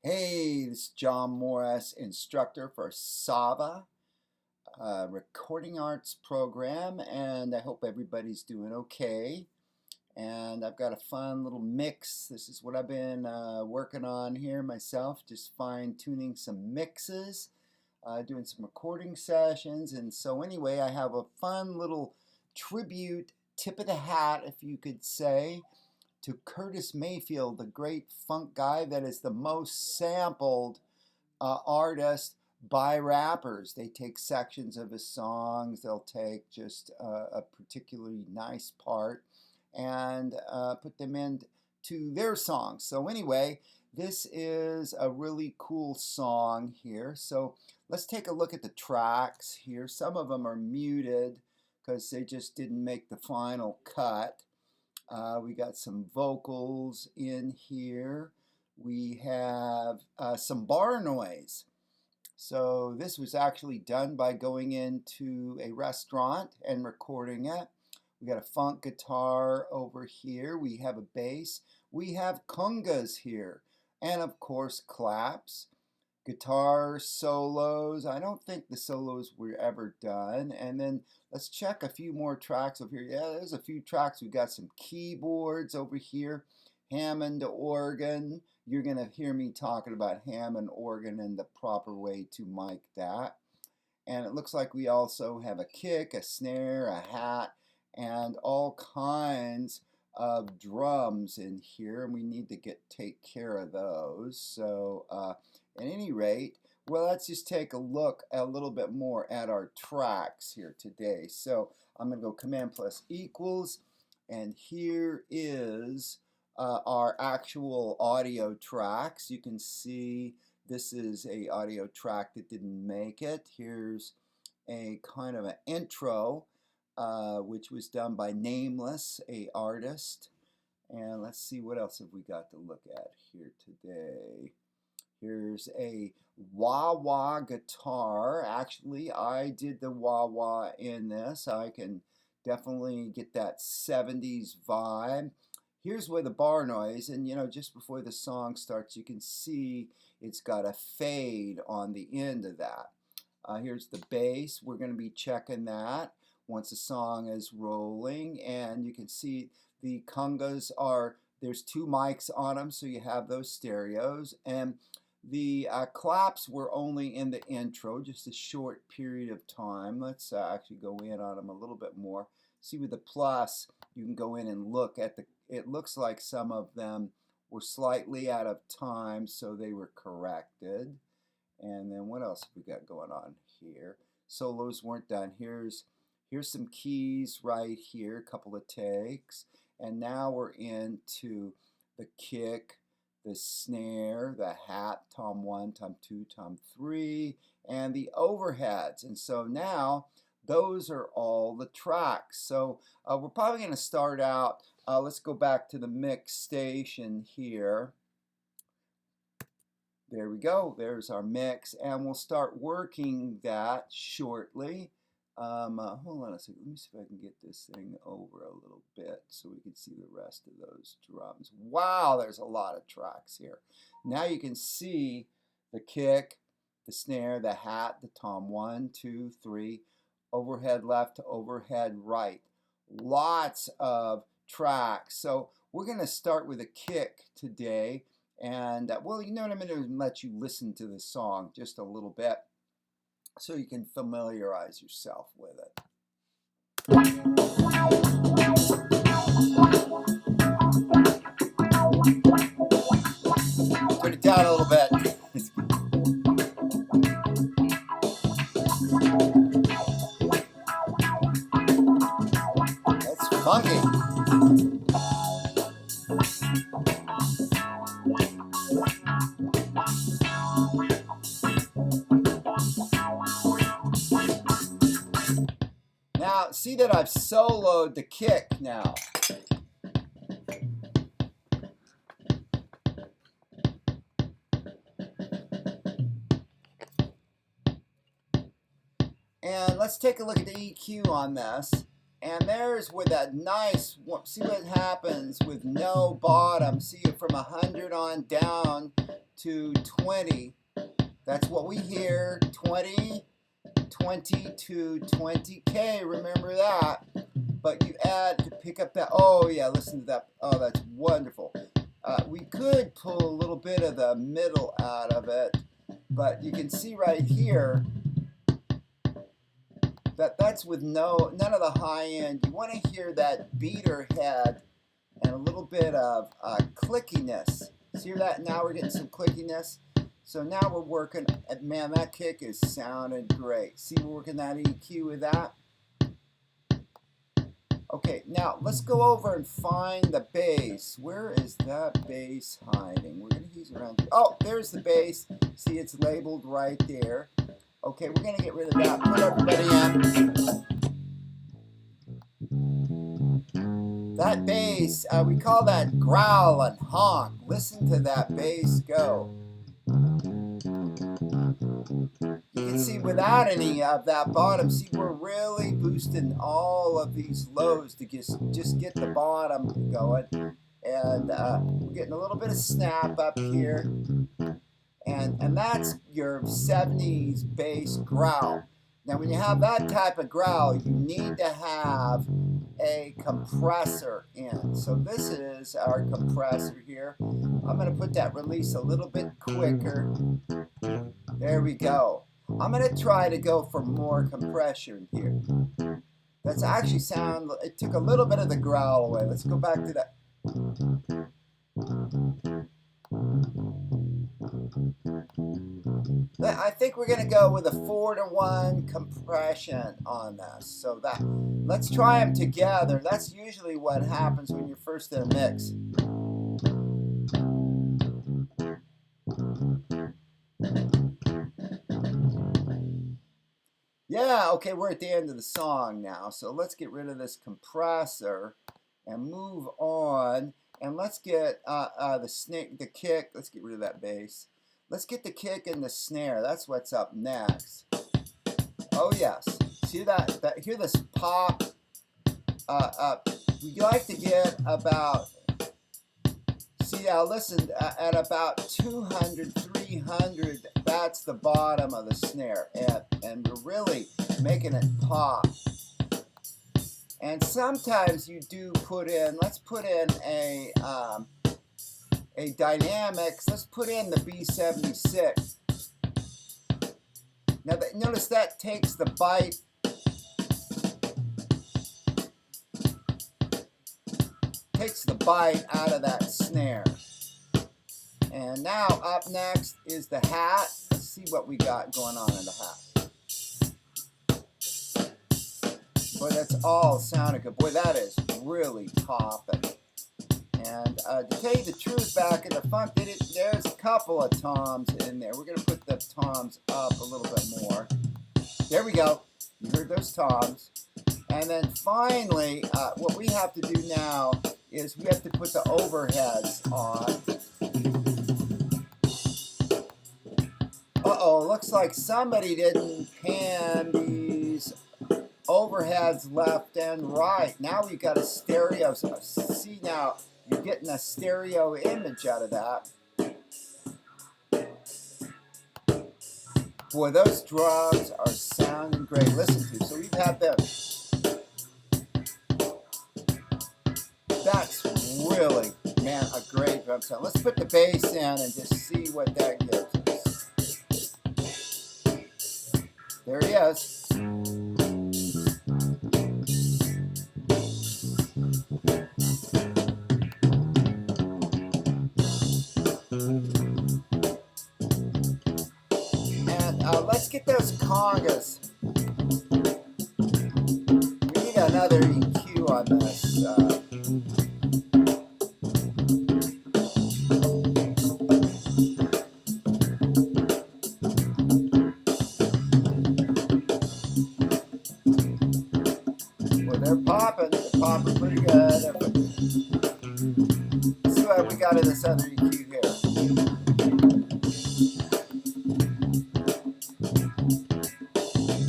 Hey, this is John Morris, instructor for SAVA, recording arts program, and I hope everybody's doing okay. And I've got a fun little mix. This is what I've been working on here myself, just fine-tuning some mixes, doing some recording sessions. And so anyway, I have a fun little tribute, tip of the hat, if you could say, to Curtis Mayfield, the great funk guy that is the most sampled artist by rappers. They take sections of his songs, they'll take just a particularly nice part and put them into their songs. So anyway, this is a really cool song here. So let's take a look at the tracks here. Some of them are muted because they just didn't make the final cut. We got some vocals in here. We have some bar noise. So this was actually done by going into a restaurant and recording it. We got a funk guitar over here. We have a bass. We have congas here. And of course claps. Guitar solos. I don't think the solos were ever done. And then let's check a few more tracks over here. Yeah, there's a few tracks. We've got some keyboards over here. Hammond organ. You're going to hear me talking about Hammond organ and the proper way to mic that. And it looks like we also have a kick, a snare, a hat, and all kinds of drums in here. And we need to take care of those. So at any rate, well, let's just take a look a little bit more at our tracks here today. So I'm going to go Command plus equals, and here is our actual audio tracks. You can see this is a audio track that didn't make it. Here's a kind of an intro, which was done by Nameless, a artist. And let's see what else have we got to look at here today. Here's a wah-wah guitar. Actually, I did the wah-wah in this. I can definitely get that 70s vibe. Here's where the bar noise, and you know, just before the song starts, you can see it's got a fade on the end of that. Here's the bass. We're going to be checking that once the song is rolling, and you can see the congas are, there's two mics on them, so you have those stereos, and the claps were only in the intro, just a short period of time. Let's actually go in on them a little bit more. See with the plus, you can go in and look at the, it looks like some of them were slightly out of time, so they were corrected. And then what else have we got going on here? Solos weren't done. Here's some keys right here, a couple of takes. And now we're into the kick, the snare, the hat, tom 1, tom 2, tom 3, and the overheads. And so now those are all the tracks. So we're probably going to start out, let's go back to the mix station here. There we go, there's our mix, and we'll start working that shortly. Hold on a second, let me see if I can get this thing over a little bit so we can see the rest of those drums. Wow, there's a lot of tracks here. Now you can see the kick, the snare, the hat, the tom 1, 2, 3, overhead left to overhead right. Lots of tracks. So we're going to start with a kick today. And well, you know what, I'm going to let you listen to the song just a little bit so you can familiarize yourself with it. Put it down a little bit. That's funky. Now, see that I've soloed the kick now. And let's take a look at the EQ on this. And there's where that nice, see what happens with no bottom. See it from 100 on down to 20. That's what we hear, 20, 20 to 20K, remember that. But you add to pick up that, oh yeah, listen to that, oh that's wonderful. We could pull a little bit of the middle out of it, but you can see right here that that's with none of the high end. You want to hear that beater head and a little bit of clickiness. See that? Now we're getting some clickiness. So now we're working, man, that kick is sounding great. See, we're working that EQ with that. Okay, now let's go over and find the bass. Where is that bass hiding? We're going to use around here. Oh, there's the bass. See, it's labeled right there. Okay, we're going to get rid of that. Put everybody in. That bass, we call that growl and honk. Listen to that bass go. You can see without any of that bottom, see we're really boosting all of these lows to just get the bottom going. And we're getting a little bit of snap up here. And that's your 70s bass growl. Now when you have that type of growl, you need to have a compressor in. So this is our compressor here. I'm going to put that release a little bit quicker. There we go. I'm going to try to go for more compression here. That's actually it took a little bit of the growl away. Let's go back to that. I think we're going to go with a 4-to-1 compression on this. So let's try them together. That's usually what happens when you're first in a mix. Yeah, okay, we're at the end of the song now. So let's get rid of this compressor and move on. And let's get the kick. Let's get rid of that bass. Let's get the kick and the snare. That's what's up next. Oh yes, see that? Hear this pop. We like to get about. See now, listen at about 200, 300. That's the bottom of the snare, and we're really making it pop. And sometimes you do put in. Let's put in a dynamics. Let's put in the B76. Now notice that takes the bite. Takes the bite out of that snare. And now up next is the hat. Let's see what we got going on in the hat. Boy, that's all sounding good. Boy, that is really popping. And to tell you the truth, back in the funk, there's a couple of toms in there. We're going to put the toms up a little bit more. There we go. You heard those toms. And then finally, what we have to do now is we have to put the overheads on. Uh-oh, looks like somebody didn't pan these overheads left and right. Now we've got a stereo. So see now, you're getting a stereo image out of that. Boy, those drums are sounding great. Listen to. So we've had those. That's really, man, a great drum sound. Let's put the bass in and just see what that gives us. There he is. And let's get those congas. We need another EQ on this. They're popping pretty good. Let's see what we got in this other EQ here.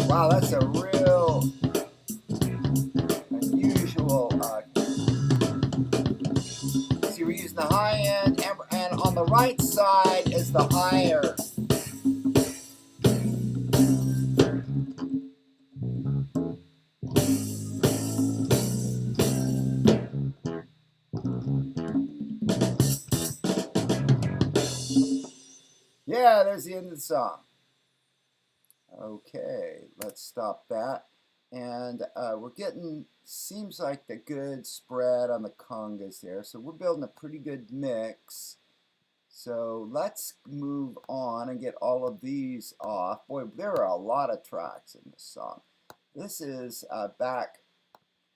Wow, that's a real unusual. See, we're using the high end, and on the right side is the Yeah, there's the end of the song. Okay, let's stop that. And we're getting, seems like the good spread on the congas there. So we're building a pretty good mix. So let's move on and get all of these off. Boy, there are a lot of tracks in this song. This is back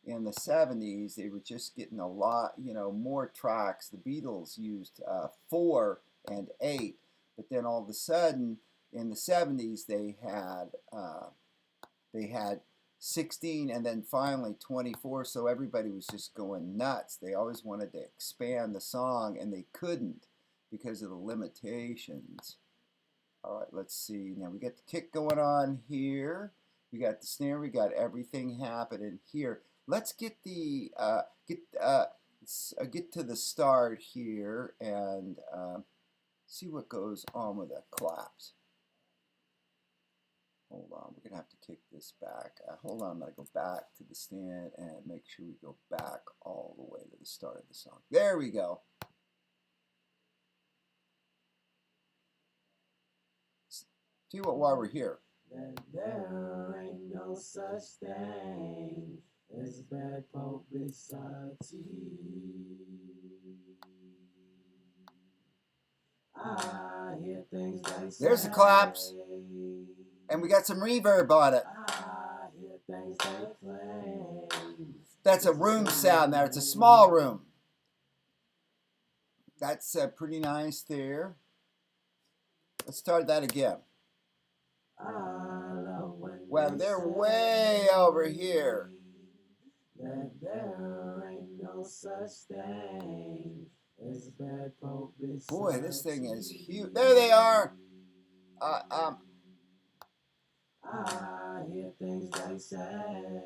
in the 70s. They were just getting a lot, you know, more tracks. The Beatles used 4 and 8, but then all of a sudden in the 70s they had 16 and then finally 24. So everybody was just going nuts. They always wanted to expand the song and they couldn't because of the limitations. All right, let's see. Now we got the kick going on here. We got the snare. We got everything happening here. Let's get the get to the start here and see what goes on with the claps. Hold on, we're gonna have to kick this back. Hold on, I'm gonna go back to the stand and make sure we go back all the way to the start of the song. There we go. Tell you what, while we're here. That there ain't no such thing as bad publicity. I hear things they say. There's the claps. And we got some reverb on it. I hear things they claim. That's a room sound there. It's a small room. That's pretty nice there. Let's start that again. Well, they're way over here. That there ain't no such thing as bad publicity. Boy, this thing is huge. There they are. I hear things they say.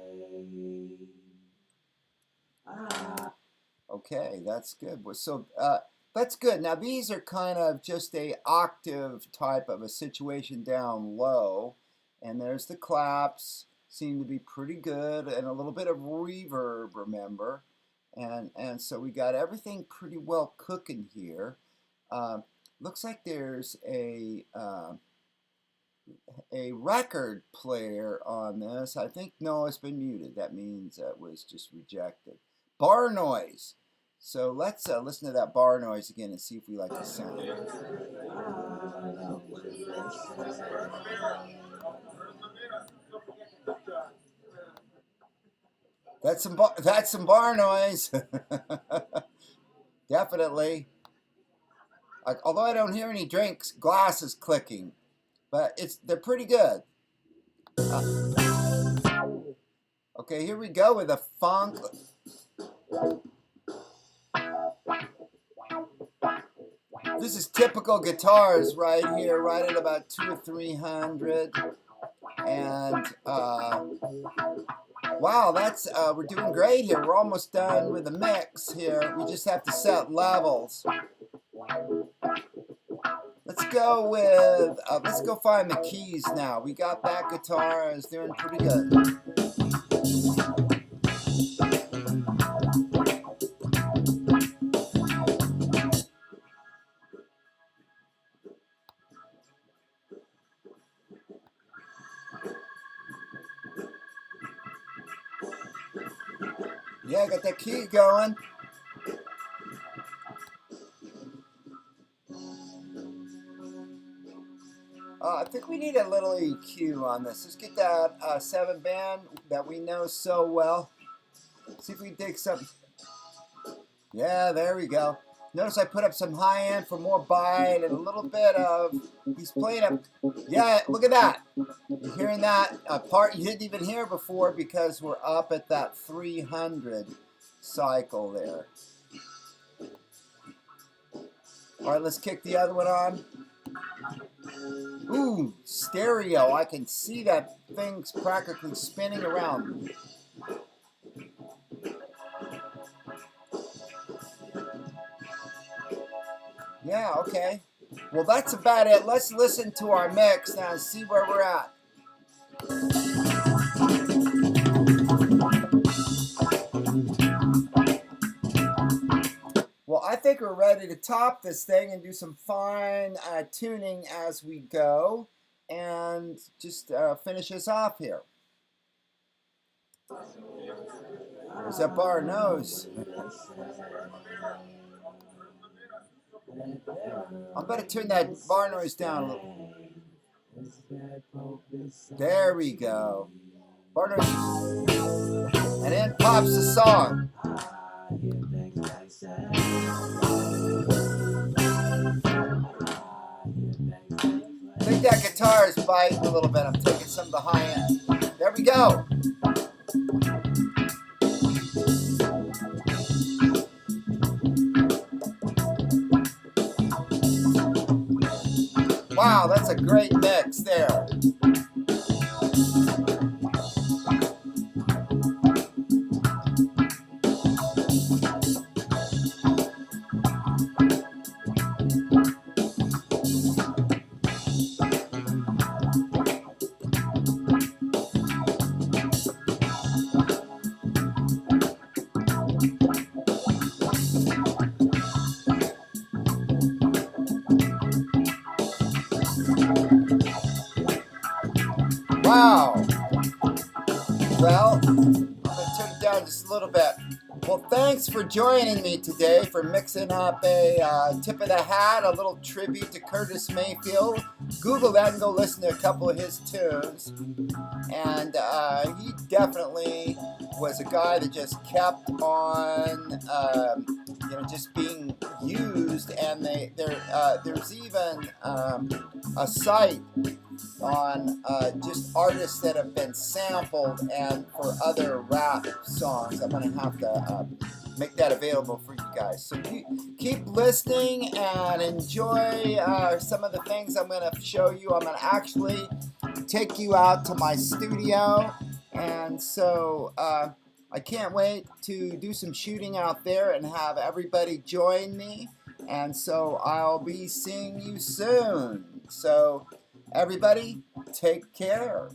Okay, that's good. So that's good. Now these are kind of just a octave type of a situation down low, and there's the claps. Seem to be pretty good, and a little bit of reverb. Remember, and so we got everything pretty well cooking here. Looks like there's a record player on this. I think no, it's been muted. That means it was just rejected. Bar noise. So let's listen to that bar noise again and see if we like the sound. That's some bar noise. Definitely. Although I don't hear any drinks, glasses clicking, but they're pretty good. Okay, here we go with a funk. This is typical guitars right here, right at about 200 or 300. And wow, that's we're doing great here. We're almost done with the mix here. We just have to set levels. Let's go with let's go find the keys now. We got that guitar is doing pretty good. Yeah, got that key going. I think we need a little EQ on this. Let's get that 7 band that we know so well. See if we dig something. Yeah, there we go. Notice I put up some high end for more bite and a little bit of, he's playing up. Yeah, look at that. You're hearing that part you didn't even hear before because we're up at that 300 cycle there. All right, let's kick the other one on. Ooh, stereo. I can see that thing's practically spinning around. Yeah, okay. Well, that's about it. Let's listen to our mix now and see where we're at. Well, I think we're ready to top this thing and do some fine tuning as we go, and just finish us off here. There's that bar nose. I'm going to turn that bar noise down a little. There we go. Bar noise. And in pops the song. I think that guitar is biting a little bit. I'm taking some of the high end. There we go. Wow, that's a great mix there. Wow. Well, I'm going to turn it down just a little bit. Well, thanks for joining me today for mixing up a tip of the hat, a little tribute to Curtis Mayfield. Google that and go listen to a couple of his tunes. And he definitely was a guy that just kept on, just being used. And there's even a site on just artists that have been sampled and for other rap songs. I'm going to have to make that available for you guys. So keep listening and enjoy some of the things I'm going to show you. I'm going to actually take you out to my studio. And so I can't wait to do some shooting out there and have everybody join me. And so I'll be seeing you soon. So everybody, take care.